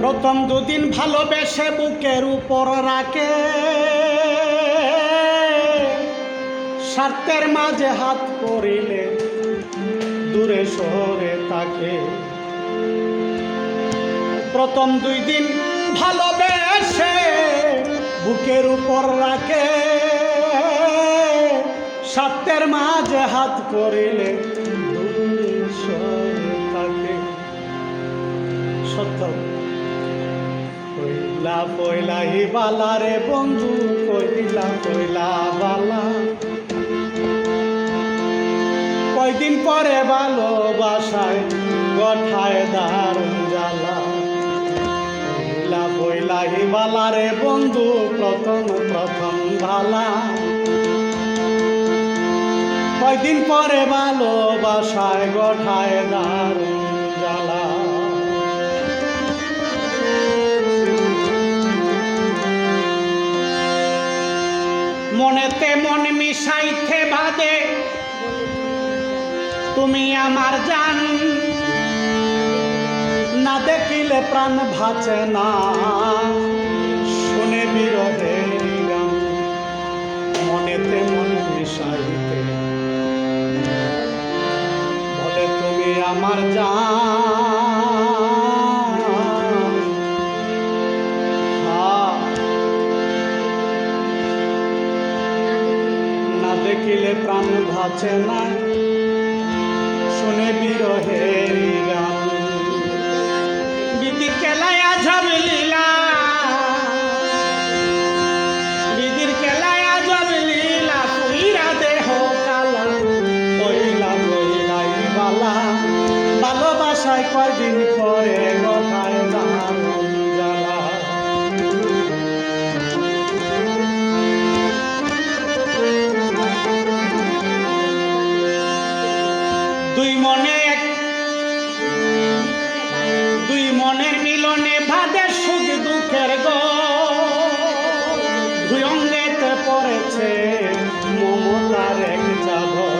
প্রথম দুদিন ভালোবেসে বুকের উপর রাখে, স্বার্থের মাঝে হাত পড়িলে দূরে সরে তাকে। প্রথম 2 দিন ভালোবেসে বুকের উপর রাখে, স্বার্থের মাঝে হাত পড়িলে দূরে সরে তাকে। সত্য কইলা পয়লা হি বালা রে বন্ধু, কইলা পয়লা বালা। কয়দিন পরে ভালোবাসায় গঠায় দারুণ জ্বালা। কইলা পয়লা হি বালা রে বন্ধু, প্রথম প্রথম ভালা। কয়দিন পরে ভালোবাসায় গঠায় দারুণ জ্বালা। মনেতে মন মিশাইতে বাদে তুমি আমার জান, না দেখিলে প্রাণ ভাছে না শুনে বিরহের গান। মনেতে মন মিশাইতে বলে তুমি আমার জান, না দেখিলে প্রাণ ভাছে না শুনে বিরহের গান। বিদির কেলায় আজব লীলা, বিদির কেলায় আজব লীলা, কইরা দেহ কালা। কইলা কইলাই বালা, ভালোবাসায় কয়দিন পরে গঠায় দারুণ জ্বালা। দুই মনের মিলনে ভাদে সুখ দুঃখের গো, দুই অঙ্গেতে পড়েছে মমতার এক চাদর।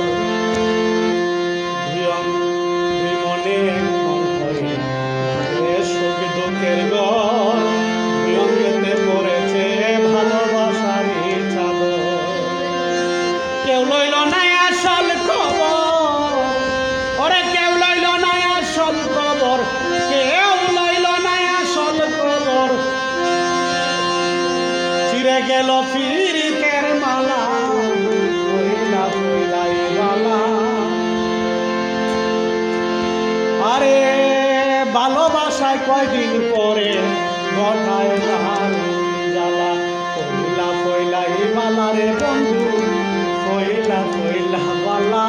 দুই মনে মন হয়ে ভাদে সুখ দুঃখের গো, দুই অঙ্গেতে পড়েছে ভালোবাসার চাদর। কেউ লইল না আসল খবর, ওরে কেউ লইল না আসল খবর, কেউ লইল না আসল খবর। চিরে গেল ফিরিতের মালা, কইলা কইলাই বালা। আরে ভালোবাসায় কয়দিন পরে গঠায় দারুণ জ্বালা। কইলা কইলাই বালা রে বন্ধু, কইলা কইলা বালা।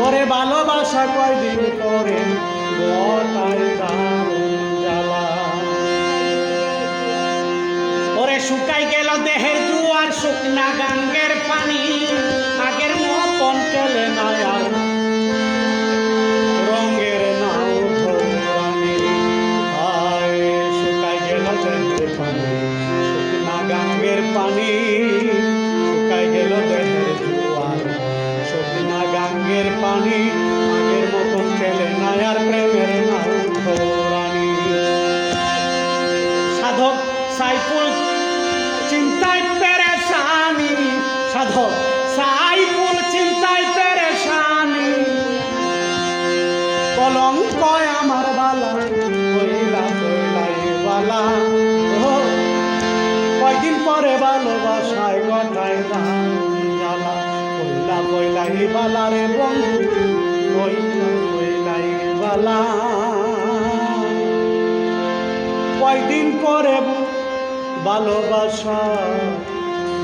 ওরে ভালোবাসা কয়দিন পরে গঠায় দারুণ জ্বালা। ওরে শুকাই গেল দেহের জোয়ার, শুকনা গাঙ্গের পানি আগের মতন চলে না আর। রঙের নাও ধরানি আয়, শুকাই গেল দেহের পানি, শুকনা গাঙ্গের পানি। শুকাই গেল দেহের জোয়ার, শুকনা গাঙ্গের পানি আগের মতন চলে না আর। প্রেমের নাও ধরানি। সাধক সাইফুল চিন্তায় পেরেশানি, সাধক সাইফুল চিন্তায় পেরেশানি। কলঙ্ক আমার বালা, কইলা কইলাই বালা। কয়দিন পরে ভালোবাসায় গঠায় দারুণ জ্বালা। কইলা কইলাই বালা রে বন্ধু, কইলা কইলাই বালা। কয়দিন পরে ভালোবাসা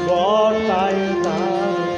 গঠায় দারুণ